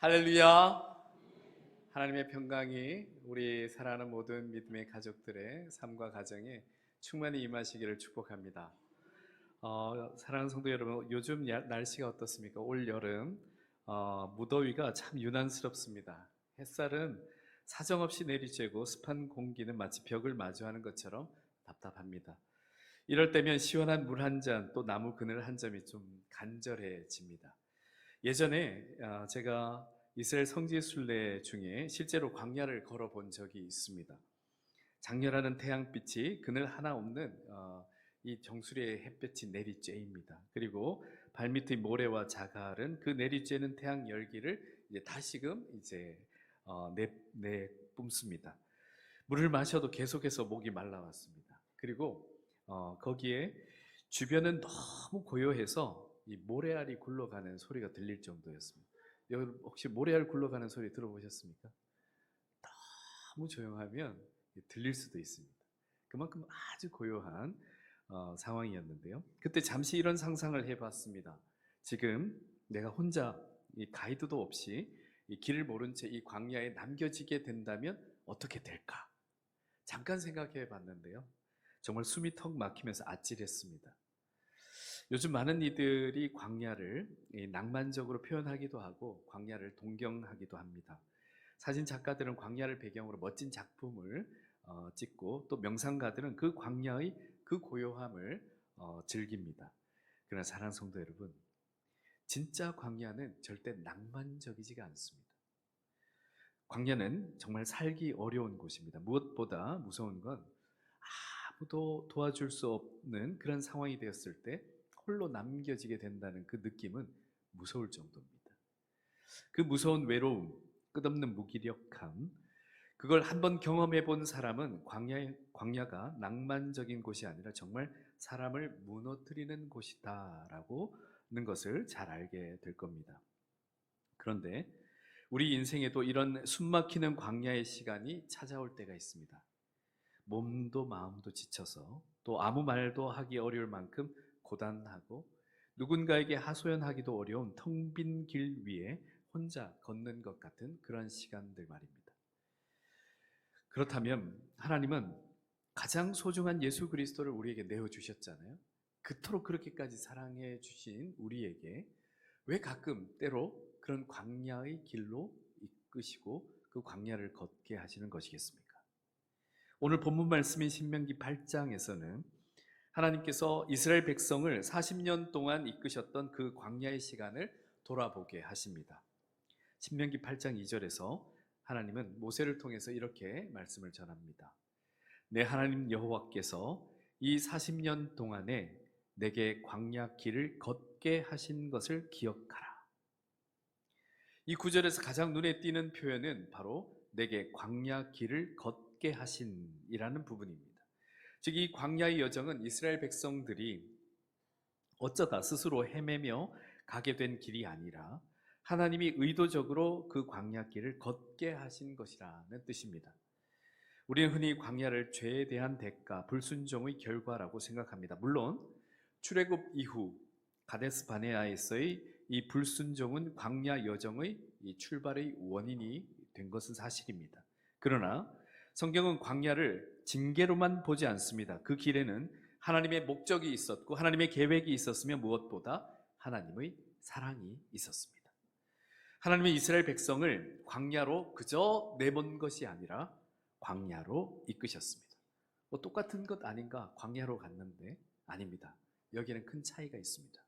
할렐루야. 하나님의 평강이 우리 사랑하는 모든 믿음의 가족들의 삶과 가정에 충만히 임하시기를 축복합니다. 사랑하는 성도 여러분, 요즘 날씨가 어떻습니까? 올 여름 무더위가 참 유난스럽습니다. 햇살은 사정없이 내리쬐고 습한 공기는 마치 벽을 마주하는 것처럼 답답합니다. 이럴 때면 시원한 물 한 잔, 또 나무 그늘 한 점이 좀 간절해집니다. 예전에 제가 이스라엘 성지 순례 중에 실제로 광야를 걸어본 적이 있습니다. 장렬하는 태양빛이 그늘 하나 없는 이 정수리의 햇볕이 내리쬐입니다. 그리고 발밑의 모래와 자갈은 그 내리쬐는 태양 열기를 이제 다시금 내뿜습니다. 물을 마셔도 계속해서 목이 말라왔습니다. 그리고 거기에 주변은 너무 고요해서 이 모래알이 굴러가는 소리가 들릴 정도였습니다. 여러분 혹시 모래알 굴러가는 소리 들어보셨습니까? 너무 조용하면 들릴 수도 있습니다. 그만큼 아주 고요한 상황이었는데요. 그때 잠시 이런 상상을 해봤습니다. 지금 내가 혼자 이 가이드도 없이 이 길을 모른 채 이 광야에 남겨지게 된다면 어떻게 될까? 잠깐 생각해 봤는데요. 정말 숨이 턱 막히면서 아찔했습니다. 요즘 많은 이들이 광야를 낭만적으로 표현하기도 하고 광야를 동경하기도 합니다. 사진 작가들은 광야를 배경으로 멋진 작품을 찍고 또 명상가들은 그 광야의 그 고요함을 즐깁니다. 그러나 사랑하는 성도 여러분, 진짜 광야는 절대 낭만적이지가 않습니다. 광야는 정말 살기 어려운 곳입니다. 무엇보다 무서운 건 아무도 도와줄 수 없는 그런 상황이 되었을 때 홀로 남겨지게 된다는 그 느낌은 무서울 정도입니다. 그 무서운 외로움, 끝없는 무기력함, 그걸 한번 경험해 본 사람은 광야가 낭만적인 곳이 아니라 정말 사람을 무너뜨리는 곳이다라고 하는 것을 잘 알게 될 겁니다. 그런데 우리 인생에도 이런 숨막히는 광야의 시간이 찾아올 때가 있습니다. 몸도 마음도 지쳐서 또 아무 말도 하기 어려울 만큼 고단하고 누군가에게 하소연하기도 어려운 텅 빈 길 위에 혼자 걷는 것 같은 그런 시간들 말입니다. 그렇다면 하나님은 가장 소중한 예수 그리스도를 우리에게 내어주셨잖아요. 그토록 그렇게까지 사랑해 주신 우리에게 왜 가끔 때로 그런 광야의 길로 이끄시고 그 광야를 걷게 하시는 것이겠습니까? 오늘 본문 말씀인 신명기 8장에서는 하나님께서 이스라엘 백성을 40년 동안 이끄셨던 그 광야의 시간을 돌아보게 하십니다. 신명기 8장 2절에서 하나님은 모세를 통해서 이렇게 말씀을 전합니다. 내 하나님 여호와께서 이 40년 동안에 내게 광야 길을 걷게 하신 것을 기억하라. 이 구절에서 가장 눈에 띄는 표현은 바로 내게 광야 길을 걷게 하신이라는 부분입니다. 즉 이 광야의 여정은 이스라엘 백성들이 어쩌다 스스로 헤매며 가게 된 길이 아니라 하나님이 의도적으로 그 광야 길을 걷게 하신 것이라는 뜻입니다. 우리는 흔히 광야를 죄에 대한 대가, 불순종의 결과라고 생각합니다. 물론 출애굽 이후 가데스 바네아에서의 이 불순종은 광야 여정의 이 출발의 원인이 된 것은 사실입니다. 그러나 성경은 광야를 징계로만 보지 않습니다. 그 길에는 하나님의 목적이 있었고 하나님의 계획이 있었으며 무엇보다 하나님의 사랑이 있었습니다. 하나님의 이스라엘 백성을 광야로 그저 내본 것이 아니라 광야로 이끄셨습니다. 똑같은 것 아닌가? 광야로 갔는데 아닙니다. 여기는 큰 차이가 있습니다.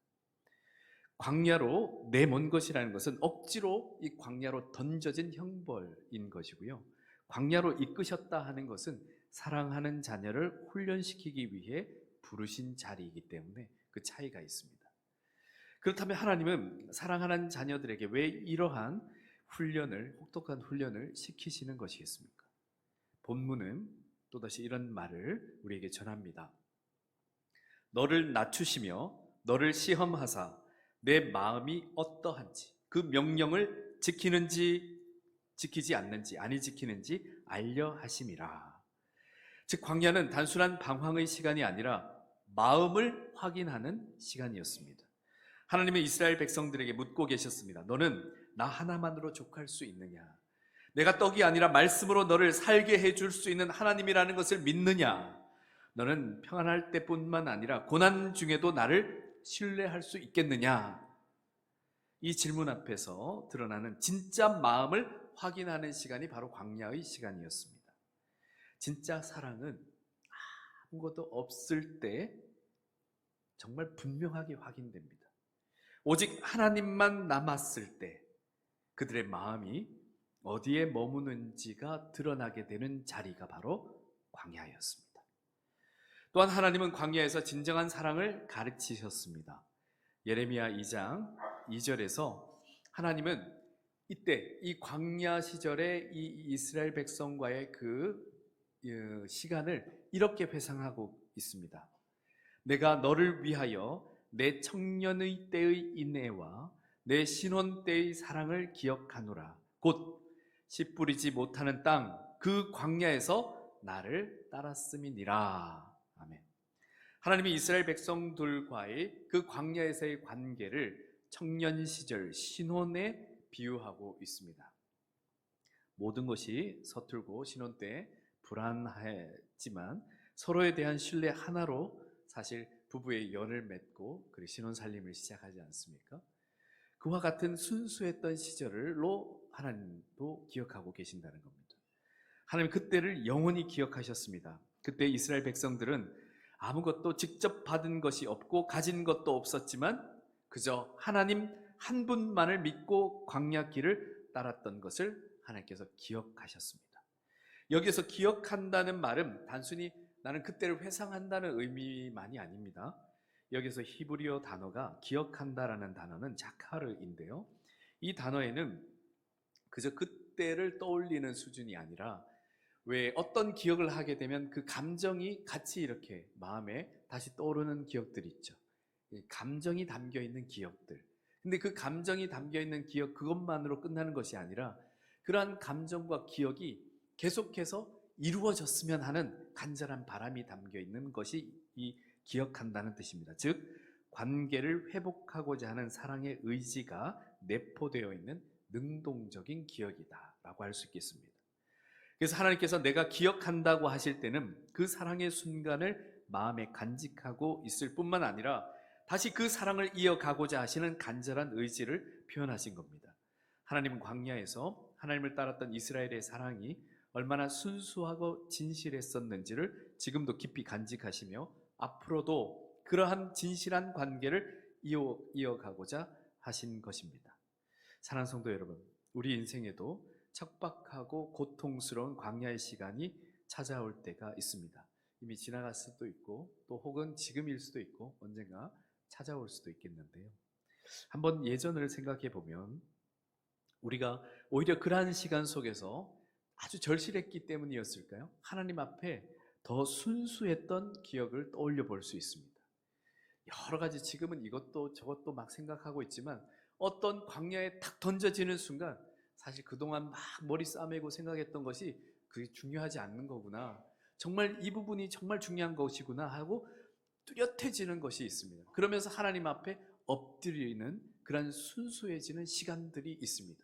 광야로 내몬 것이라는 것은 억지로 이 광야로 던져진 형벌인 것이고요. 광야로 이끄셨다 하는 것은 사랑하는 자녀를 훈련시키기 위해 부르신 자리이기 때문에 그 차이가 있습니다. 그렇다면 하나님은 사랑하는 자녀들에게 왜 이러한 혹독한 훈련을 시키시는 것이겠습니까? 본문은 또다시 이런 말을 우리에게 전합니다. 너를 낮추시며 너를 시험하사 내 마음이 어떠한지 그 명령을 지키는지 지키지 않는지 아니 지키는지 알려 하심이라. 즉 광야는 단순한 방황의 시간이 아니라 마음을 확인하는 시간이었습니다. 하나님의 이스라엘 백성들에게 묻고 계셨습니다. 너는 나 하나만으로 족할 수 있느냐? 내가 떡이 아니라 말씀으로 너를 살게 해줄 수 있는 하나님이라는 것을 믿느냐? 너는 평안할 때뿐만 아니라 고난 중에도 나를 신뢰할 수 있겠느냐? 이 질문 앞에서 드러나는 진짜 마음을 확인하는 시간이 바로 광야의 시간이었습니다. 진짜 사랑은 아무것도 없을 때 정말 분명하게 확인됩니다. 오직 하나님만 남았을 때 그들의 마음이 어디에 머무는지가 드러나게 되는 자리가 바로 광야였습니다. 또한 하나님은 광야에서 진정한 사랑을 가르치셨습니다. 예레미야 2장 2절에서 하나님은 이때 이 광야 시절에 이 이스라엘 백성과의 그 시간을 이렇게 회상하고 있습니다. 내가 너를 위하여 내 청년의 때의 인애와 내 신혼 때의 사랑을 기억하노라. 곧 씨 뿌리지 못하는 땅 그 광야에서 나를 따랐음이니라. 아멘. 하나님이 이스라엘 백성들과의 그 광야에서의 관계를 청년 시절 신혼에 비유하고 있습니다. 모든 것이 서툴고 신혼 때 불안했지만 서로에 대한 신뢰 하나로 사실 부부의 연을 맺고 그리고 신혼 살림을 시작하지 않습니까? 그와 같은 순수했던 시절로 하나님도 기억하고 계신다는 겁니다. 하나님 그때를 영원히 기억하셨습니다. 그때 이스라엘 백성들은 아무것도 직접 받은 것이 없고 가진 것도 없었지만 그저 하나님 한 분만을 믿고 광야 길을 따랐던 것을 하나님께서 기억하셨습니다. 여기서 기억한다는 말은 단순히 나는 그때를 회상한다는 의미만이 아닙니다. 여기서 히브리어 단어가 기억한다라는 단어는 자카르인데요. 이 단어에는 그저 그때를 떠올리는 수준이 아니라 왜 어떤 기억을 하게 되면 그 감정이 같이 이렇게 마음에 다시 떠오르는 기억들이 있죠. 감정이 담겨 있는 기억들. 근데 그 감정이 담겨 있는 기억 그것만으로 끝나는 것이 아니라 그러한 감정과 기억이 계속해서 이루어졌으면 하는 간절한 바람이 담겨 있는 것이 이 기억한다는 뜻입니다. 즉 관계를 회복하고자 하는 사랑의 의지가 내포되어 있는 능동적인 기억이다라고 할 수 있겠습니다. 그래서 하나님께서 내가 기억한다고 하실 때는 그 사랑의 순간을 마음에 간직하고 있을 뿐만 아니라 다시 그 사랑을 이어가고자 하시는 간절한 의지를 표현하신 겁니다. 하나님은 광야에서 하나님을 따랐던 이스라엘의 사랑이 얼마나 순수하고 진실했었는지를 지금도 깊이 간직하시며 앞으로도 그러한 진실한 관계를 이어가고자 하신 것입니다. 사랑하는 성도 여러분, 우리 인생에도 척박하고 고통스러운 광야의 시간이 찾아올 때가 있습니다. 이미 지나갈 수도 있고 또 혹은 지금일 수도 있고 언젠가 찾아올 수도 있겠는데요. 한번 예전을 생각해 보면 우리가 오히려 그러한 시간 속에서 아주 절실했기 때문이었을까요? 하나님 앞에 더 순수했던 기억을 떠올려 볼 수 있습니다. 여러 가지 지금은 이것도 저것도 막 생각하고 있지만 어떤 광야에 탁 던져지는 순간 사실 그동안 막 머리 싸매고 생각했던 것이 그게 중요하지 않는 거구나. 정말 이 부분이 정말 중요한 것이구나 하고 뚜렷해지는 것이 있습니다. 그러면서 하나님 앞에 엎드리는 그런 순수해지는 시간들이 있습니다.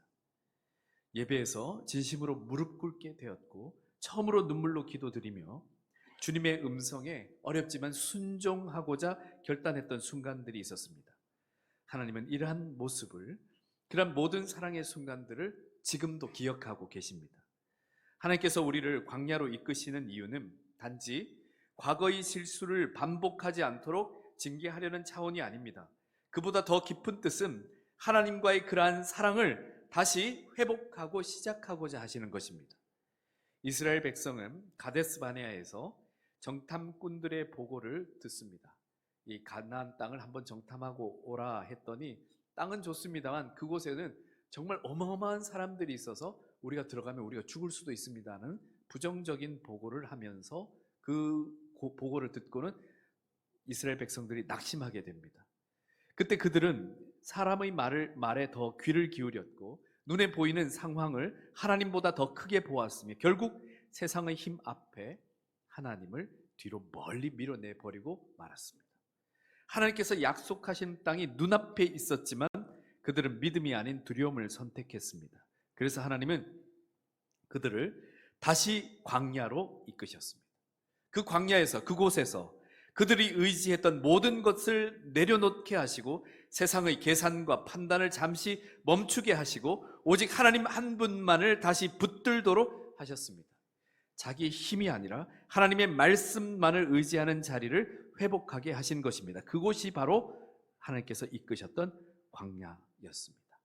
예배에서 진심으로 무릎 꿇게 되었고 처음으로 눈물로 기도드리며 주님의 음성에 어렵지만 순종하고자 결단했던 순간들이 있었습니다. 하나님은 이러한 모습을 그런 모든 사랑의 순간들을 지금도 기억하고 계십니다. 하나님께서 우리를 광야로 이끄시는 이유는 단지 과거의 실수를 반복하지 않도록 징계하려는 차원이 아닙니다. 그보다 더 깊은 뜻은 하나님과의 그러한 사랑을 다시 회복하고 시작하고자 하시는 것입니다. 이스라엘 백성은 가데스 바네아에서 정탐꾼들의 보고를 듣습니다. 이 가나안 땅을 한번 정탐하고 오라 했더니 땅은 좋습니다만 그곳에는 정말 어마어마한 사람들이 있어서 우리가 들어가면 우리가 죽을 수도 있습니다는 부정적인 보고를 하면서 그 보고를 듣고는 이스라엘 백성들이 낙심하게 됩니다. 그때 그들은 사람의 말에 더 귀를 기울였고 눈에 보이는 상황을 하나님보다 더 크게 보았으며 결국 세상의 힘 앞에 하나님을 뒤로 멀리 밀어내버리고 말았습니다. 하나님께서 약속하신 땅이 눈앞에 있었지만 그들은 믿음이 아닌 두려움을 선택했습니다. 그래서 하나님은 그들을 다시 광야로 이끄셨습니다. 그 광야에서, 그곳에서 그들이 의지했던 모든 것을 내려놓게 하시고 세상의 계산과 판단을 잠시 멈추게 하시고 오직 하나님 한 분만을 다시 붙들도록 하셨습니다. 자기 힘이 아니라 하나님의 말씀만을 의지하는 자리를 회복하게 하신 것입니다. 그곳이 바로 하나님께서 이끄셨던 광야였습니다.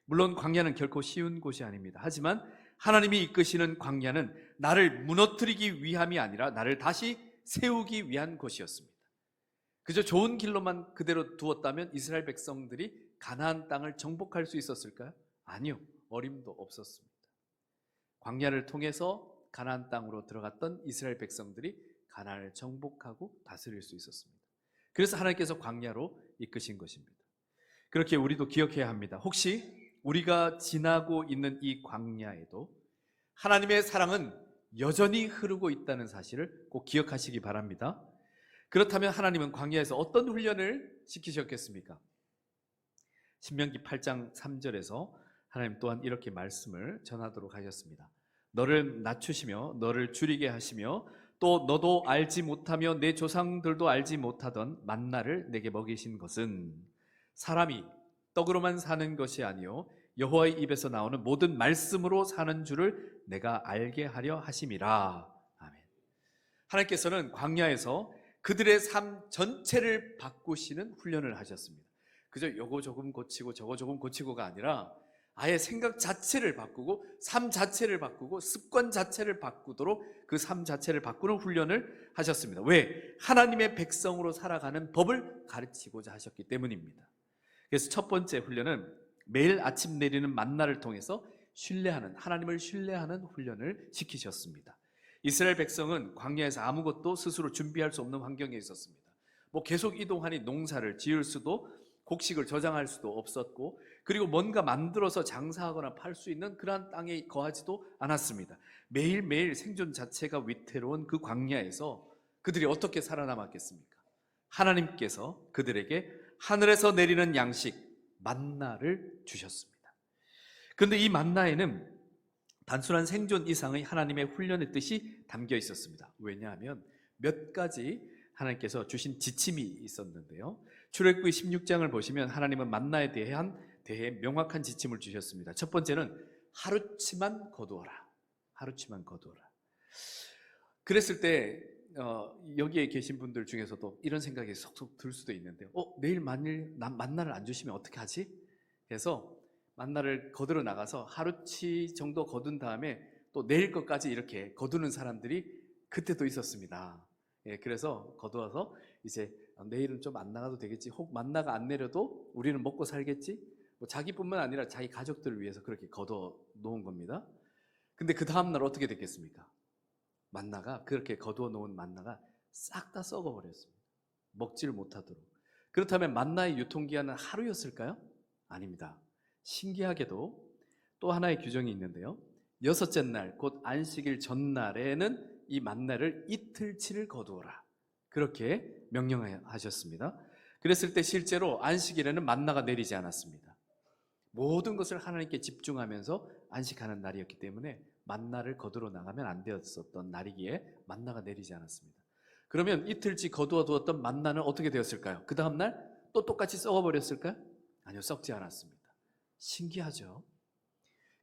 물론 광야는 결코 쉬운 곳이 아닙니다. 하지만 하나님이 이끄시는 광야는 나를 무너뜨리기 위함이 아니라 나를 다시 세우기 위한 곳이었습니다. 그저 좋은 길로만 그대로 두었다면 이스라엘 백성들이 가나안 땅을 정복할 수 있었을까요? 아니요, 어림도 없었습니다. 광야를 통해서 가나안 땅으로 들어갔던 이스라엘 백성들이 가나안을 정복하고 다스릴 수 있었습니다. 그래서 하나님께서 광야로 이끄신 것입니다. 그렇게 우리도 기억해야 합니다. 혹시 우리가 지나고 있는 이 광야에도 하나님의 사랑은 여전히 흐르고 있다는 사실을 꼭 기억하시기 바랍니다. 그렇다면 하나님은 광야에서 어떤 훈련을 시키셨겠습니까? 신명기 8장 3절에서 하나님 또한 이렇게 말씀을 전하도록 하셨습니다. 너를 낮추시며 너를 줄이게 하시며 또 너도 알지 못하며 내 조상들도 알지 못하던 만나를 내게 먹이신 것은 사람이 떡으로만 사는 것이 아니요 여호와의 입에서 나오는 모든 말씀으로 사는 줄을 내가 알게 하려 하심이라. 아멘. 하나님께서는 광야에서 그들의 삶 전체를 바꾸시는 훈련을 하셨습니다. 그저 요거 조금 고치고 저거 조금 고치고가 아니라 아예 생각 자체를 바꾸고 삶 자체를 바꾸고 습관 자체를 바꾸도록 그 삶 자체를 바꾸는 훈련을 하셨습니다. 왜? 하나님의 백성으로 살아가는 법을 가르치고자 하셨기 때문입니다. 그래서 첫 번째 훈련은 매일 아침 내리는 만나를 통해서 신뢰하는, 하나님을 신뢰하는 훈련을 시키셨습니다. 이스라엘 백성은 광야에서 아무것도 스스로 준비할 수 없는 환경에 있었습니다. 계속 이동하니 농사를 지을 수도 곡식을 저장할 수도 없었고 그리고 뭔가 만들어서 장사하거나 팔 수 있는 그러한 땅에 거하지도 않았습니다. 매일매일 생존 자체가 위태로운 그 광야에서 그들이 어떻게 살아남았겠습니까? 하나님께서 그들에게 하늘에서 내리는 양식 만나를 주셨습니다. 그런데 이 만나에는 단순한 생존 이상의 하나님의 훈련의 뜻이 담겨 있었습니다. 왜냐하면 몇 가지 하나님께서 주신 지침이 있었는데요. 출애굽기 16장을 보시면 하나님은 만나에 대해 명확한 지침을 주셨습니다. 첫 번째는 하루치만 거두어라. 하루치만 거두어라. 그랬을 때 여기에 계신 분들 중에서도 이런 생각이 속속 들 수도 있는데요. 내일 만일 만나를 안 주시면 어떻게 하지? 그래서 만나를 거두러 나가서 하루치 정도 거둔 다음에 또 내일 것까지 이렇게 거두는 사람들이 그때도 있었습니다. 그래서 거두어서 이제 내일은 좀 안 나가도 되겠지, 혹 만나가 안 내려도 우리는 먹고 살겠지, 자기뿐만 아니라 자기 가족들을 위해서 그렇게 거두어 놓은 겁니다. 근데 그 다음날 어떻게 됐겠습니까? 만나가, 그렇게 거두어 놓은 만나가 싹 다 썩어버렸습니다. 먹지를 못하도록. 그렇다면 만나의 유통기한은 하루였을까요? 아닙니다. 신기하게도 또 하나의 규정이 있는데요. 6째 날, 곧 안식일 전날에는 이 만나를 이틀치를 거두어라. 그렇게 명령하셨습니다. 그랬을 때 실제로 안식일에는 만나가 내리지 않았습니다. 모든 것을 하나님께 집중하면서 안식하는 날이었기 때문에 만나를 거두러 나가면 안 되었었던 날이기에 만나가 내리지 않았습니다. 그러면 이틀치 거두어 두었던 만나는 어떻게 되었을까요? 그 다음날 또 똑같이 썩어버렸을까요? 아니요, 썩지 않았습니다. 신기하죠?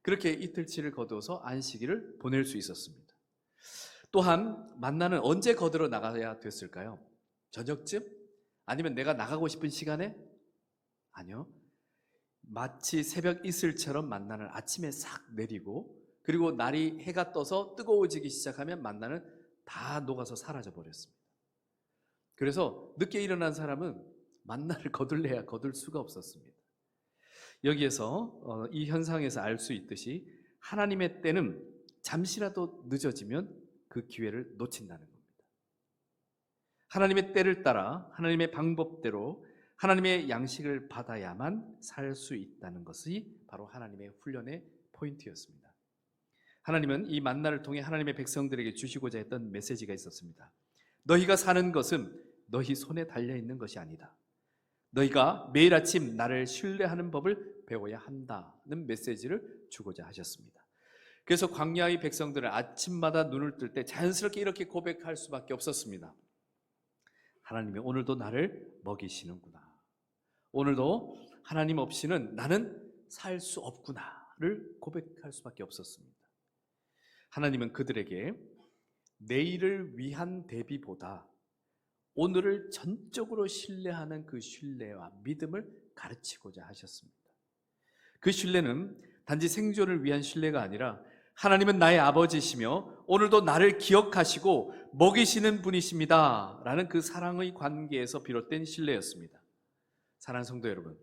그렇게 이틀치를 거두어서 안식일을 보낼 수 있었습니다. 또한 만나는 언제 거두러 나가야 됐을까요? 저녁쯤? 아니면 내가 나가고 싶은 시간에? 아니요. 마치 새벽 이슬처럼 만나는 아침에 싹 내리고 그리고 날이 해가 떠서 뜨거워지기 시작하면 만나는 다 녹아서 사라져 버렸습니다. 그래서 늦게 일어난 사람은 만나를 거둘래야 거둘 수가 없었습니다. 여기에서 이 현상에서 알 수 있듯이 하나님의 때는 잠시라도 늦어지면 그 기회를 놓친다는 겁니다. 하나님의 때를 따라 하나님의 방법대로 하나님의 양식을 받아야만 살 수 있다는 것이 바로 하나님의 훈련의 포인트였습니다. 하나님은 이 만나를 통해 하나님의 백성들에게 주시고자 했던 메시지가 있었습니다. 너희가 사는 것은 너희 손에 달려있는 것이 아니다. 너희가 매일 아침 나를 신뢰하는 법을 배워야 한다는 메시지를 주고자 하셨습니다. 그래서 광야의 백성들은 아침마다 눈을 뜰 때 자연스럽게 이렇게 고백할 수밖에 없었습니다. 하나님이 오늘도 나를 먹이시는구나. 오늘도 하나님 없이는 나는 살 수 없구나를 고백할 수밖에 없었습니다. 하나님은 그들에게 내일을 위한 대비보다 오늘을 전적으로 신뢰하는 그 신뢰와 믿음을 가르치고자 하셨습니다. 그 신뢰는 단지 생존을 위한 신뢰가 아니라 하나님은 나의 아버지시며 오늘도 나를 기억하시고 먹이시는 분이십니다 라는 그 사랑의 관계에서 비롯된 신뢰였습니다. 사랑하는 성도 여러분,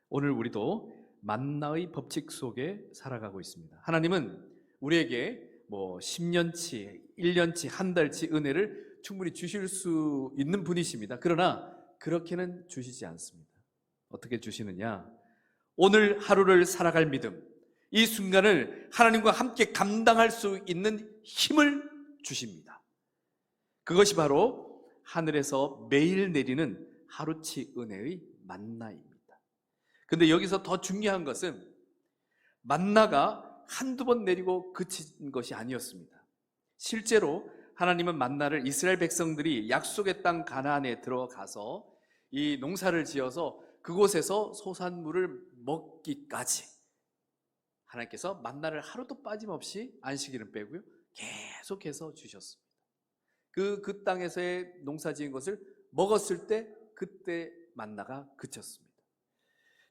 오늘 우리도 만나의 법칙 속에 살아가고 있습니다. 하나님은 우리에게 10년치, 1년치, 한 달치 은혜를 충분히 주실 수 있는 분이십니다. 그러나 그렇게는 주시지 않습니다. 어떻게 주시느냐? 오늘 하루를 살아갈 믿음, 이 순간을 하나님과 함께 감당할 수 있는 힘을 주십니다. 그것이 바로 하늘에서 매일 내리는 하루치 은혜의 만나입니다. 근데 여기서 더 중요한 것은 만나가 한두 번 내리고 그친 것이 아니었습니다. 실제로 하나님은 만나를 이스라엘 백성들이 약속의 땅 가나안에 들어가서 이 농사를 지어서 그곳에서 소산물을 먹기까지 하나님께서 만나를 하루도 빠짐없이 안식일은 빼고요 계속해서 주셨습니다. 그 땅에서의 농사 지은 것을 먹었을 때 그때 만나가 그쳤습니다.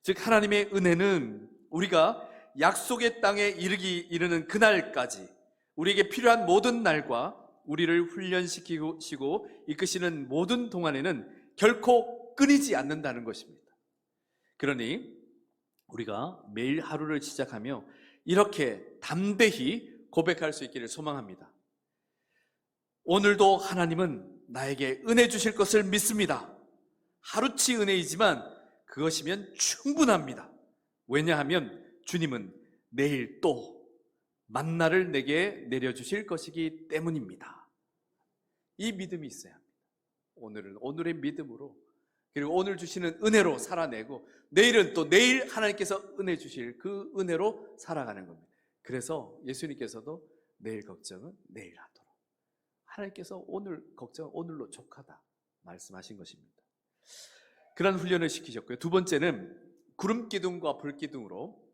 즉 하나님의 은혜는 우리가 약속의 땅에 이르는 그날까지 우리에게 필요한 모든 날과 우리를 훈련시키고 이끄시는 모든 동안에는 결코 끊이지 않는다는 것입니다. 그러니 우리가 매일 하루를 시작하며 이렇게 담대히 고백할 수 있기를 소망합니다. 오늘도 하나님은 나에게 은혜 주실 것을 믿습니다. 하루치 은혜이지만 그것이면 충분합니다. 왜냐하면 주님은 내일 또 만나를 내게 내려주실 것이기 때문입니다. 이 믿음이 있어야 합니다. 오늘은 오늘의 믿음으로, 그리고 오늘 주시는 은혜로 살아내고 내일은 또 내일 하나님께서 은혜 주실 그 은혜로 살아가는 겁니다. 그래서 예수님께서도 내일 걱정은 내일 하도록, 하나님께서 오늘 걱정은 오늘로 족하다 말씀하신 것입니다. 그런 훈련을 시키셨고요. 두 번째는 구름 기둥과 불 기둥으로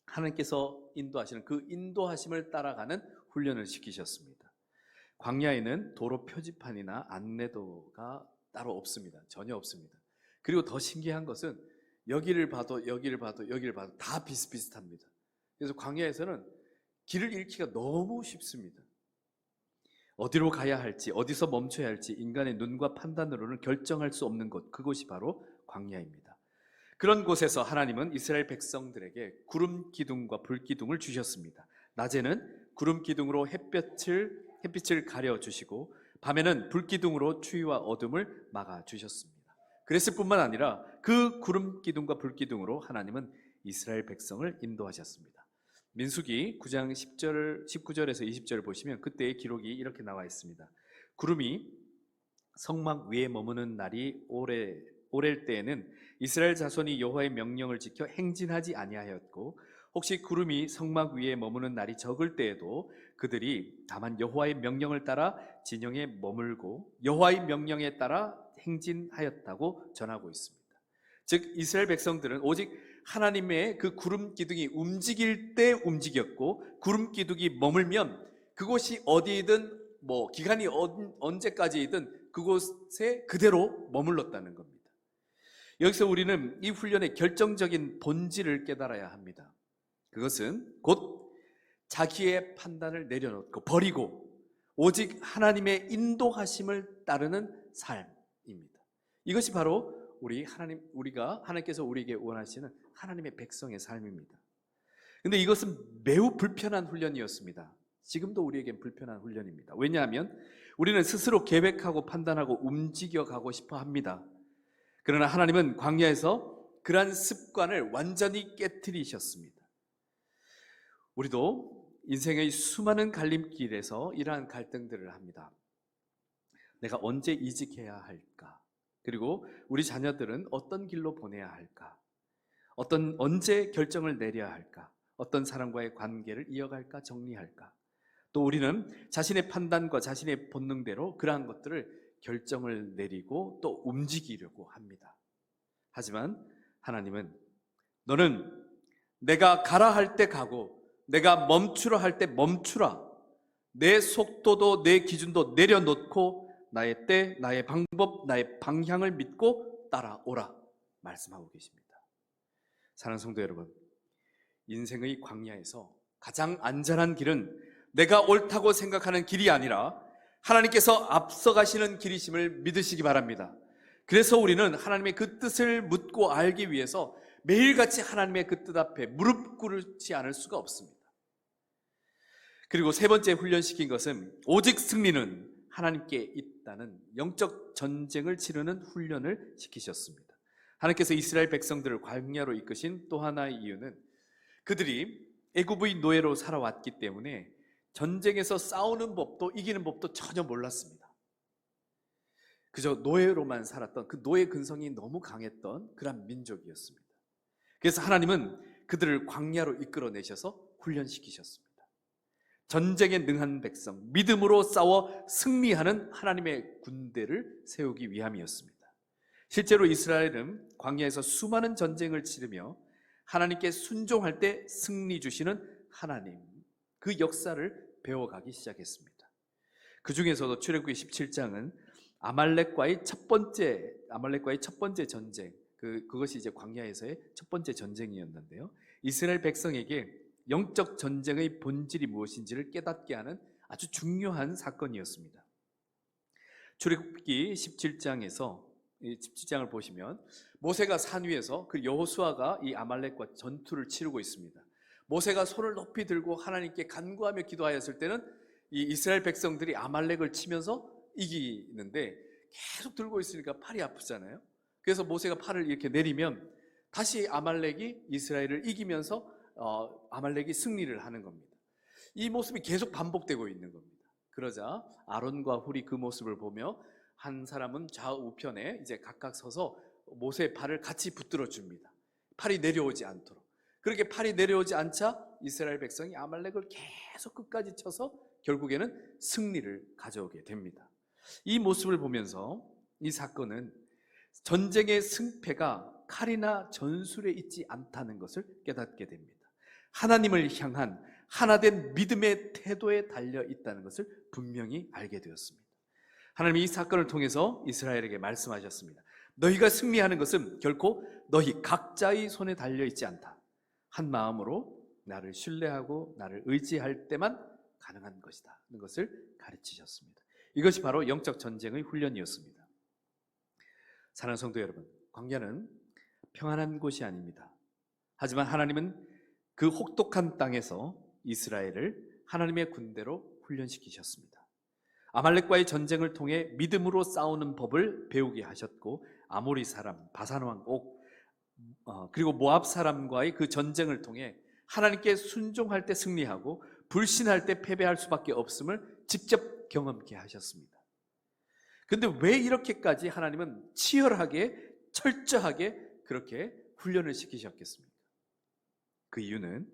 하나님께서 인도하시는 그 인도하심을 따라가는 훈련을 시키셨습니다. 광야에는 도로 표지판이나 안내도가 따로 없습니다. 전혀 없습니다. 그리고 더 신기한 것은 여기를 봐도 다 비슷비슷합니다. 그래서 광야에서는 길을 잃기가 너무 쉽습니다. 어디로 가야 할지, 어디서 멈춰야 할지 인간의 눈과 판단으로는 결정할 수 없는 곳, 그곳이 바로 광야입니다. 그런 곳에서 하나님은 이스라엘 백성들에게 구름 기둥과 불 기둥을 주셨습니다. 낮에는 구름 기둥으로 햇빛을 가려 주시고 밤에는 불 기둥으로 추위와 어둠을 막아 주셨습니다. 그랬을 뿐만 아니라 그 구름 기둥과 불 기둥으로 하나님은 이스라엘 백성을 인도하셨습니다. 민수기 9장 19절에서 20절을 보시면 그때의 기록이 이렇게 나와 있습니다. 구름이 성막 위에 머무는 날이 오랠 때에는 이스라엘 자손이 여호와의 명령을 지켜 행진하지 아니하였고, 혹시 구름이 성막 위에 머무는 날이 적을 때에도 그들이 다만 여호와의 명령을 따라 진영에 머물고 여호와의 명령에 따라 행진하였다고 전하고 있습니다. 즉 이스라엘 백성들은 오직 하나님의 그 구름 기둥이 움직일 때 움직였고, 구름 기둥이 머물면 그곳이 어디든 기간이 언제까지이든 그곳에 그대로 머물렀다는 겁니다. 여기서 우리는 이 훈련의 결정적인 본질을 깨달아야 합니다. 그것은 곧 자기의 판단을 내려놓고 버리고 오직 하나님의 인도하심을 따르는 삶입니다. 이것이 바로 우리가 하나님께서 우리에게 원하시는 하나님의 백성의 삶입니다. 그런데 이것은 매우 불편한 훈련이었습니다. 지금도 우리에겐 불편한 훈련입니다. 왜냐하면 우리는 스스로 계획하고 판단하고 움직여가고 싶어 합니다. 그러나 하나님은 광야에서 그러한 습관을 완전히 깨트리셨습니다. 우리도 인생의 수많은 갈림길에서 이러한 갈등들을 합니다. 내가 언제 이직해야 할까? 그리고 우리 자녀들은 어떤 길로 보내야 할까? 언제 결정을 내려야 할까? 어떤 사람과의 관계를 이어갈까, 정리할까? 또 우리는 자신의 판단과 자신의 본능대로 그러한 것들을 결정을 내리고 또 움직이려고 합니다. 하지만 하나님은 너는 내가 가라 할 때 가고 내가 멈추라 할 때 멈추라. 내 속도도 내 기준도 내려놓고 나의 때, 나의 방법, 나의 방향을 믿고 따라오라 말씀하고 계십니다. 사랑하는 성도 여러분, 인생의 광야에서 가장 안전한 길은 내가 옳다고 생각하는 길이 아니라 하나님께서 앞서가시는 길이심을 믿으시기 바랍니다. 그래서 우리는 하나님의 그 뜻을 묻고 알기 위해서 매일같이 하나님의 그 뜻 앞에 무릎 꿇지 않을 수가 없습니다. 그리고 세 번째 훈련시킨 것은 오직 승리는 하나님께 있다는 영적 전쟁을 치르는 훈련을 시키셨습니다. 하나님께서 이스라엘 백성들을 광야로 이끄신 또 하나의 이유는 그들이 애굽의 노예로 살아왔기 때문에 전쟁에서 싸우는 법도 이기는 법도 전혀 몰랐습니다. 그저 노예로만 살았던 그 노예 근성이 너무 강했던 그런 민족이었습니다. 그래서 하나님은 그들을 광야로 이끌어내셔서 훈련시키셨습니다. 전쟁에 능한 백성, 믿음으로 싸워 승리하는 하나님의 군대를 세우기 위함이었습니다. 실제로 이스라엘은 광야에서 수많은 전쟁을 치르며 하나님께 순종할 때 승리 주시는 하나님, 그 역사를 배워가기 시작했습니다. 그 중에서도 출애굽기 17장은 아말렉과의 첫 번째 전쟁, 그것이 이제 광야에서의 첫 번째 전쟁이었는데요. 이스라엘 백성에게 영적 전쟁의 본질이 무엇인지를 깨닫게 하는 아주 중요한 사건이었습니다. 출애굽기 17장을 보시면 모세가 산 위에서 그 여호수아가 이 아말렉과 전투를 치르고 있습니다. 모세가 손을 높이 들고 하나님께 간구하며 기도하였을 때는 이 이스라엘 백성들이 아말렉을 치면서 이기는데 계속 들고 있으니까 팔이 아프잖아요. 그래서 모세가 팔을 이렇게 내리면 다시 아말렉이 이스라엘을 이기면서 아말렉이 승리를 하는 겁니다. 이 모습이 계속 반복되고 있는 겁니다. 그러자 아론과 훌이 그 모습을 보며 한 사람은 좌우편에 이제 각각 서서 모세의 팔을 같이 붙들어 줍니다. 팔이 내려오지 않도록. 그렇게 팔이 내려오지 않자 이스라엘 백성이 아말렉을 계속 끝까지 쳐서 결국에는 승리를 가져오게 됩니다. 이 모습을 보면서 이 사건은 전쟁의 승패가 칼이나 전술에 있지 않다는 것을 깨닫게 됩니다. 하나님을 향한 하나된 믿음의 태도에 달려 있다는 것을 분명히 알게 되었습니다. 하나님이 이 사건을 통해서 이스라엘에게 말씀하셨습니다. 너희가 승리하는 것은 결코 너희 각자의 손에 달려 있지 않다. 한 마음으로 나를 신뢰하고 나를 의지할 때만 가능한 것이다. 하는 것을 가르치셨습니다. 이것이 바로 영적 전쟁의 훈련이었습니다. 사랑하는 성도 여러분, 광야는 평안한 곳이 아닙니다. 하지만 하나님은 그 혹독한 땅에서 이스라엘을 하나님의 군대로 훈련시키셨습니다. 아말렉과의 전쟁을 통해 믿음으로 싸우는 법을 배우게 하셨고, 아모리 사람, 바산 왕 옥, 그리고 모압 사람과의 그 전쟁을 통해 하나님께 순종할 때 승리하고 불신할 때 패배할 수밖에 없음을 직접 경험케 하셨습니다. 그런데 왜 이렇게까지 하나님은 치열하게 철저하게 그렇게 훈련을 시키셨겠습니까? 그 이유는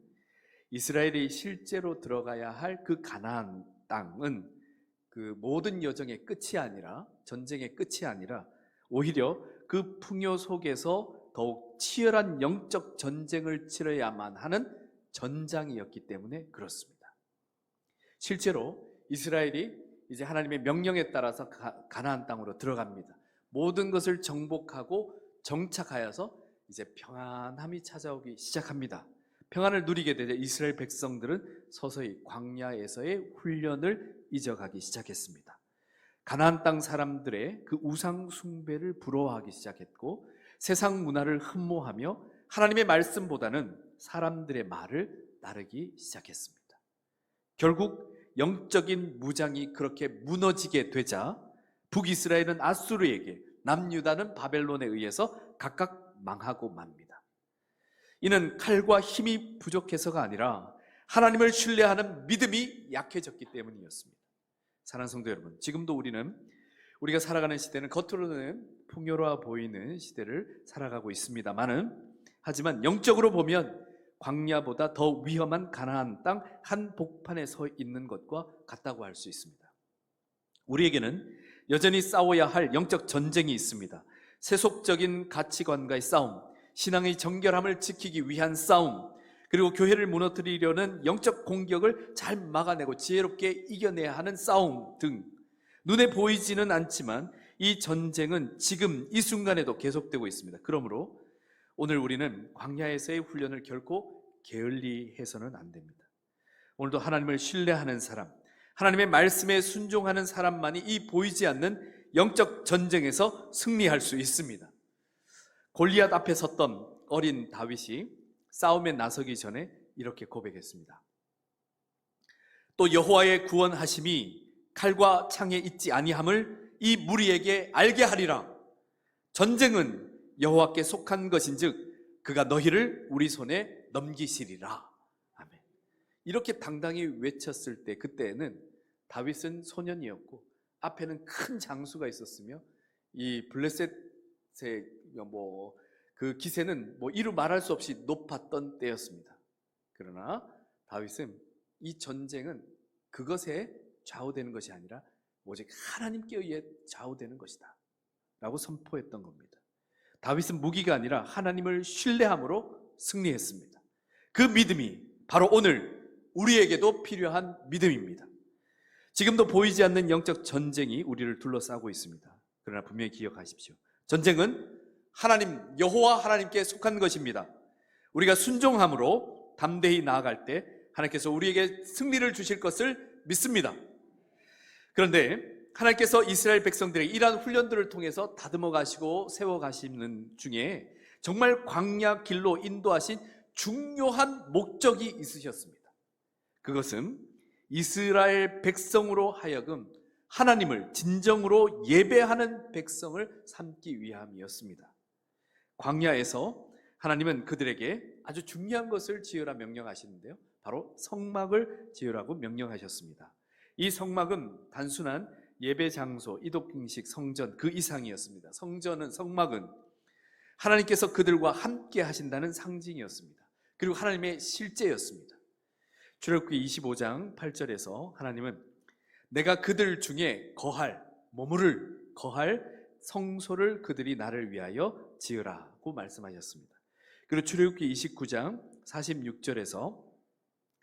이스라엘이 실제로 들어가야 할 그 가나안 땅은 그 모든 여정의 끝이 아니라, 전쟁의 끝이 아니라 오히려 그 풍요 속에서 더욱 치열한 영적 전쟁을 치러야만 하는 전장이었기 때문에 그렇습니다. 실제로 이스라엘이 이제 하나님의 명령에 따라서 가나안 땅으로 들어갑니다. 모든 것을 정복하고 정착하여서 이제 평안함이 찾아오기 시작합니다. 평안을 누리게 되자 이스라엘 백성들은 서서히 광야에서의 훈련을 잊어가기 시작했습니다. 가나안 땅 사람들의 그 우상 숭배를 부러워하기 시작했고, 세상 문화를 흠모하며 하나님의 말씀보다는 사람들의 말을 따르기 시작했습니다. 결국 영적인 무장이 그렇게 무너지게 되자 북이스라엘은 아수르에게, 남유다는 바벨론에 의해서 각각 망하고 맙니다. 이는 칼과 힘이 부족해서가 아니라 하나님을 신뢰하는 믿음이 약해졌기 때문이었습니다. 사랑하는 성도 여러분, 지금도 우리가 살아가는 시대는 겉으로는 풍요로워 보이는 시대를 살아가고 있습니다만은, 하지만 영적으로 보면 광야보다 더 위험한 가나안 땅 한복판에 서 있는 것과 같다고 할 수 있습니다. 우리에게는 여전히 싸워야 할 영적 전쟁이 있습니다. 세속적인 가치관과의 싸움, 신앙의 정결함을 지키기 위한 싸움, 그리고 교회를 무너뜨리려는 영적 공격을 잘 막아내고 지혜롭게 이겨내야 하는 싸움 등, 눈에 보이지는 않지만 이 전쟁은 지금 이 순간에도 계속되고 있습니다. 그러므로 오늘 우리는 광야에서의 훈련을 결코 게을리해서는 안 됩니다. 오늘도 하나님을 신뢰하는 사람, 하나님의 말씀에 순종하는 사람만이 이 보이지 않는 영적 전쟁에서 승리할 수 있습니다. 골리앗 앞에 섰던 어린 다윗이 싸움에 나서기 전에 이렇게 고백했습니다. 또 여호와의 구원하심이 칼과 창에 있지 아니함을 이 무리에게 알게 하리라. 전쟁은 여호와께 속한 것인즉 그가 너희를 우리 손에 넘기시리라. 아멘. 이렇게 당당히 외쳤을 때, 그때는 다윗은 소년이었고 앞에는 큰 장수가 있었으며 이 블레셋의 그 기세는 이루 말할 수 없이 높았던 때였습니다. 그러나 다윗은 이 전쟁은 그것에 좌우되는 것이 아니라 오직 하나님께 의해 좌우되는 것이다 라고 선포했던 겁니다. 다윗은 무기가 아니라 하나님을 신뢰함으로 승리했습니다. 그 믿음이 바로 오늘 우리에게도 필요한 믿음입니다. 지금도 보이지 않는 영적 전쟁이 우리를 둘러싸고 있습니다. 그러나 분명히 기억하십시오. 전쟁은 하나님, 여호와 하나님께 속한 것입니다. 우리가 순종함으로 담대히 나아갈 때 하나님께서 우리에게 승리를 주실 것을 믿습니다. 그런데 하나님께서 이스라엘 백성들에게 이러한 훈련들을 통해서 다듬어 가시고 세워 가시는 중에 정말 광야 길로 인도하신 중요한 목적이 있으셨습니다. 그것은 이스라엘 백성으로 하여금 하나님을 진정으로 예배하는 백성을 삼기 위함이었습니다. 광야에서 하나님은 그들에게 아주 중요한 것을 지으라 명령하시는데요, 바로 성막을 지으라고 명령하셨습니다. 이 성막은 단순한 예배 장소, 이독행식, 성전 그 이상이었습니다. 성막은 하나님께서 그들과 함께 하신다는 상징이었습니다. 그리고 하나님의 실제였습니다. 출애굽기 25장 8절에서 하나님은 내가 그들 중에 머무를 성소를 그들이 나를 위하여 지으라고 말씀하셨습니다. 그리고 출애굽기 29장 46절에서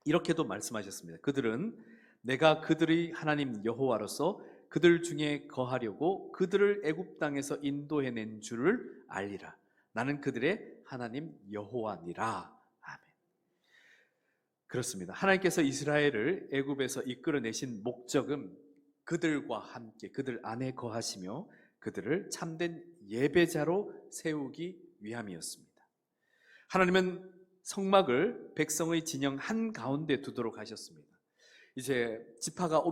이렇게도 말씀하셨습니다. 그들은 내가 그들의 하나님 여호와로서 그들 중에 거하려고 그들을 애굽 땅에서 인도해낸 줄을 알리라. 나는 그들의 하나님 여호와니라. 아멘. 그렇습니다. 하나님께서 이스라엘을 애굽에서 이끌어내신 목적은 그들과 함께 그들 안에 거하시며 그들을 참된 예배자로 세우기 위함이었습니다. 하나님은 성막을 백성의 진영 한가운데 두도록 하셨습니다. 이제 지파가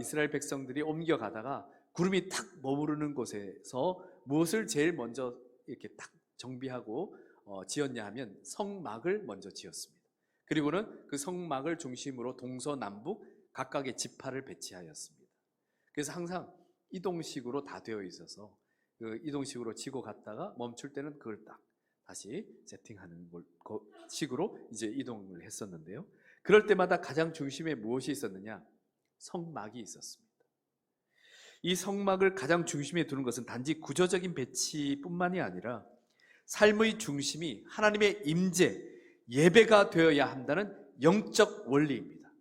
이스라엘 백성들이 옮겨가다가 구름이 탁 머무르는 곳에서 무엇을 제일 먼저 이렇게 딱 정비하고 지었냐 하면 성막을 먼저 지었습니다. 그리고는 그 성막을 중심으로 동서남북 각각의 지파를 배치하였습니다. 그래서 항상 이동식으로 다 되어 있어서 그 이동식으로 치고 갔다가 멈출 때는 그걸 딱 다시 세팅하는 식으로 이제 이동을 했었는데요. 그럴 때마다 가장 중심에 무엇이 있었느냐? 성막이 있었습니다. 이 성막을 가장 중심에 두는 것은 단지 구조적인 배치뿐만이 아니라 삶의 중심이 하나님의 임재, 예배가 되어야 한다는 영적 원리입니다.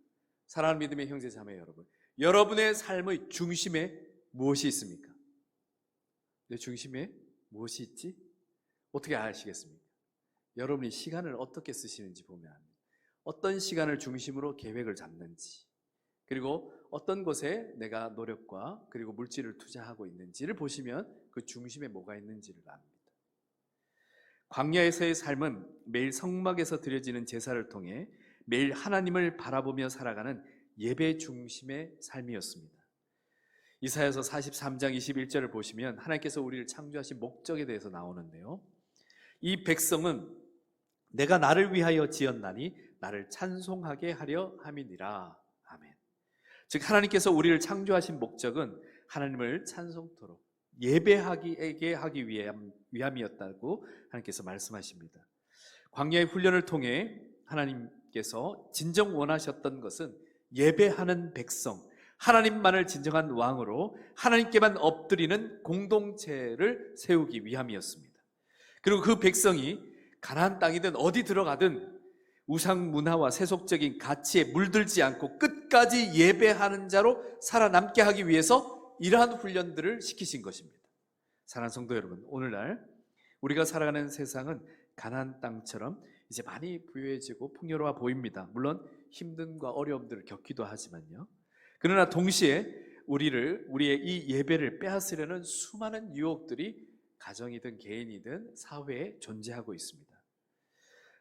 사랑하는 믿음의 형제 자매 여러분, 여러분의 삶의 중심에 무엇이 있습니까? 내 중심에 무엇이 있지? 어떻게 아시겠습니까? 여러분이 시간을 어떻게 쓰시는지 보면 합니다. 어떤 시간을 중심으로 계획을 잡는지, 그리고 어떤 곳에 내가 노력과 그리고 물질을 투자하고 있는지를 보시면 그 중심에 뭐가 있는지를 압니다. 광야에서의 삶은 매일 성막에서 드려지는 제사를 통해 매일 하나님을 바라보며 살아가는 예배 중심의 삶이었습니다. 이사야서 43장 21절을 보시면 하나님께서 우리를 창조하신 목적에 대해서 나오는데요, 이 백성은 내가 나를 위하여 지었나니 나를 찬송하게 하려 함이니라. 아멘. 즉 하나님께서 우리를 창조하신 목적은 하나님을 찬송토록 예배하게 하기 위함이었다고 하나님께서 말씀하십니다. 광야의 훈련을 통해 하나님께서 진정 원하셨던 것은 예배하는 백성, 하나님만을 진정한 왕으로 하나님께만 엎드리는 공동체를 세우기 위함이었습니다. 그리고 그 백성이 가나안 땅이든 어디 들어가든 우상 문화와 세속적인 가치에 물들지 않고 끝까지 예배하는 자로 살아남게 하기 위해서 이러한 훈련들을 시키신 것입니다. 사랑하는 성도 여러분, 오늘날 우리가 살아가는 세상은 가나안 땅처럼 이제 많이 부유해지고 풍요로워 보입니다. 물론 힘듦과 어려움들을 겪기도 하지만요. 그러나 동시에 우리의 이 예배를 빼앗으려는 수많은 유혹들이 가정이든 개인이든 사회에 존재하고 있습니다.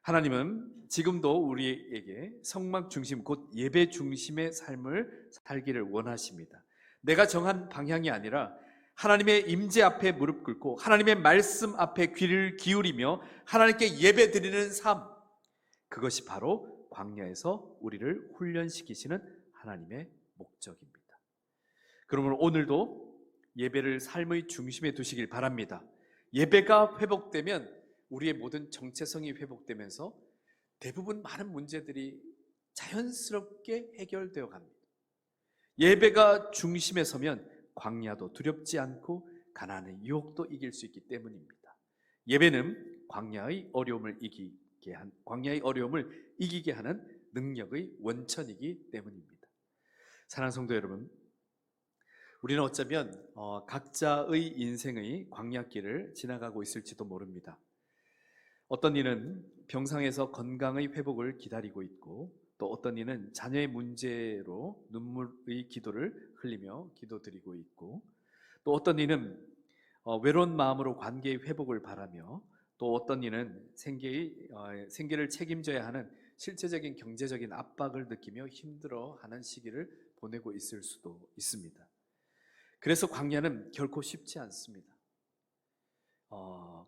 하나님은 지금도 우리에게 성막 중심, 곧 예배 중심의 삶을 살기를 원하십니다. 내가 정한 방향이 아니라 하나님의 임재 앞에 무릎 꿇고 하나님의 말씀 앞에 귀를 기울이며 하나님께 예배 드리는 삶, 그것이 바로 광야에서 우리를 훈련시키시는 하나님의 목적입니다. 그러므로 오늘도 예배를 삶의 중심에 두시길 바랍니다. 예배가 회복되면 우리의 모든 정체성이 회복되면서 대부분 많은 문제들이 자연스럽게 해결되어 갑니다. 예배가 중심에 서면 광야도 두렵지 않고 가나안의 유혹도 이길 수 있기 때문입니다. 예배는 광야의 어려움을 이기게 하는 능력의 원천이기 때문입니다. 사랑하는 성도 여러분, 우리는 어쩌면 각자의 인생의 광야길을 지나가고 있을지도 모릅니다. 어떤 이는 병상에서 건강의 회복을 기다리고 있고, 또 어떤 이는 자녀의 문제로 눈물의 기도를 흘리며 기도드리고 있고, 또 어떤 이는 외로운 마음으로 관계의 회복을 바라며, 또 어떤 이는 생계를 책임져야 하는 실제적인 경제적인 압박을 느끼며 힘들어하는 시기를 보내고 있을 수도 있습니다. 그래서 광야는 결코 쉽지 않습니다.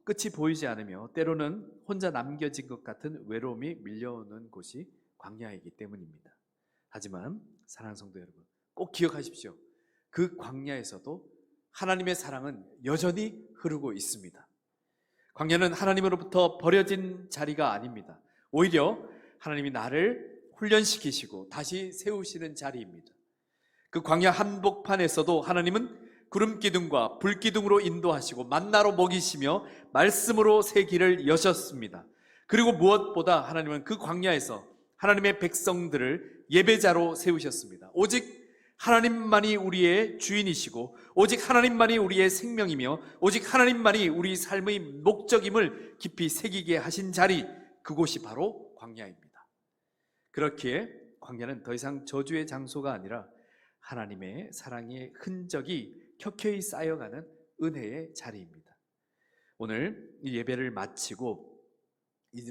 끝이 보이지 않으며 때로는 혼자 남겨진 것 같은 외로움이 밀려오는 곳이 광야이기 때문입니다. 하지만 사랑하는 성도 여러분, 꼭 기억하십시오. 그 광야에서도 하나님의 사랑은 여전히 흐르고 있습니다. 광야는 하나님으로부터 버려진 자리가 아닙니다. 오히려 하나님이 나를 훈련시키시고 다시 세우시는 자리입니다. 그 광야 한복판에서도 하나님은 구름기둥과 불기둥으로 인도하시고 만나로 먹이시며 말씀으로 새 길을 여셨습니다. 그리고 무엇보다 하나님은 그 광야에서 하나님의 백성들을 예배자로 세우셨습니다. 오직 하나님만이 우리의 주인이시고 오직 하나님만이 우리의 생명이며 오직 하나님만이 우리 삶의 목적임을 깊이 새기게 하신 자리, 그곳이 바로 광야입니다. 그렇기에 광야는 더 이상 저주의 장소가 아니라 하나님의 사랑의 흔적이 켜켜이 쌓여가는 은혜의 자리입니다. 오늘 이 예배를 마치고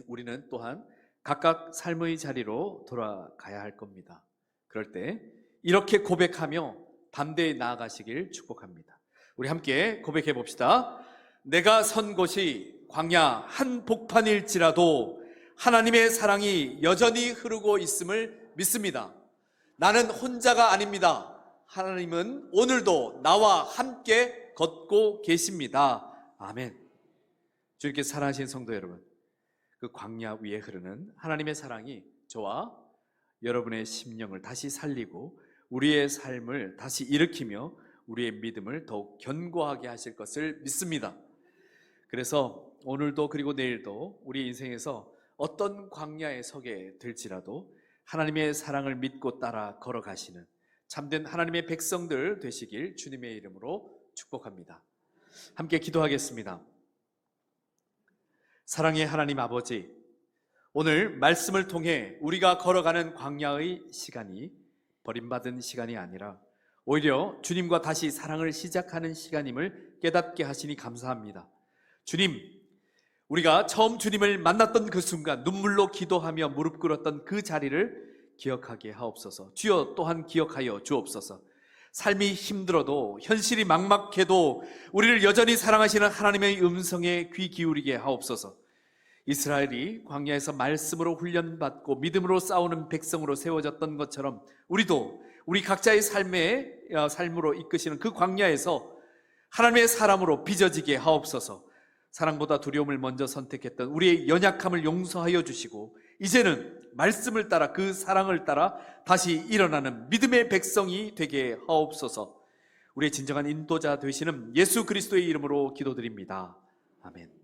우리는 또한 각각 삶의 자리로 돌아가야 할 겁니다. 그럴 때 이렇게 고백하며 담대히 나아가시길 축복합니다. 우리 함께 고백해 봅시다. 내가 선 곳이 광야 한복판일지라도 하나님의 사랑이 여전히 흐르고 있음을 믿습니다. 나는 혼자가 아닙니다. 하나님은 오늘도 나와 함께 걷고 계십니다. 아멘. 주님께 사랑하신 성도 여러분, 그 광야 위에 흐르는 하나님의 사랑이 저와 여러분의 심령을 다시 살리고 우리의 삶을 다시 일으키며 우리의 믿음을 더욱 견고하게 하실 것을 믿습니다. 그래서 오늘도 그리고 내일도 우리 인생에서 어떤 광야에 서게 될지라도 하나님의 사랑을 믿고 따라 걸어가시는 참된 하나님의 백성들 되시길 주님의 이름으로 축복합니다. 함께 기도하겠습니다. 사랑의 하나님 아버지, 오늘 말씀을 통해 우리가 걸어가는 광야의 시간이 버림받은 시간이 아니라 오히려 주님과 다시 사랑을 시작하는 시간임을 깨닫게 하시니 감사합니다. 주님, 우리가 처음 주님을 만났던 그 순간 눈물로 기도하며 무릎 꿇었던 그 자리를 기억하게 하옵소서. 주여 또한 기억하여 주옵소서. 삶이 힘들어도 현실이 막막해도 우리를 여전히 사랑하시는 하나님의 음성에 귀 기울이게 하옵소서. 이스라엘이 광야에서 말씀으로 훈련받고 믿음으로 싸우는 백성으로 세워졌던 것처럼 우리도 우리 각자의 삶으로 이끄시는 그 광야에서 하나님의 사람으로 빚어지게 하옵소서. 사랑보다 두려움을 먼저 선택했던 우리의 연약함을 용서하여 주시고 이제는 말씀을 따라 그 사랑을 따라 다시 일어나는 믿음의 백성이 되게 하옵소서. 우리의 진정한 인도자 되시는 예수 그리스도의 이름으로 기도드립니다. 아멘.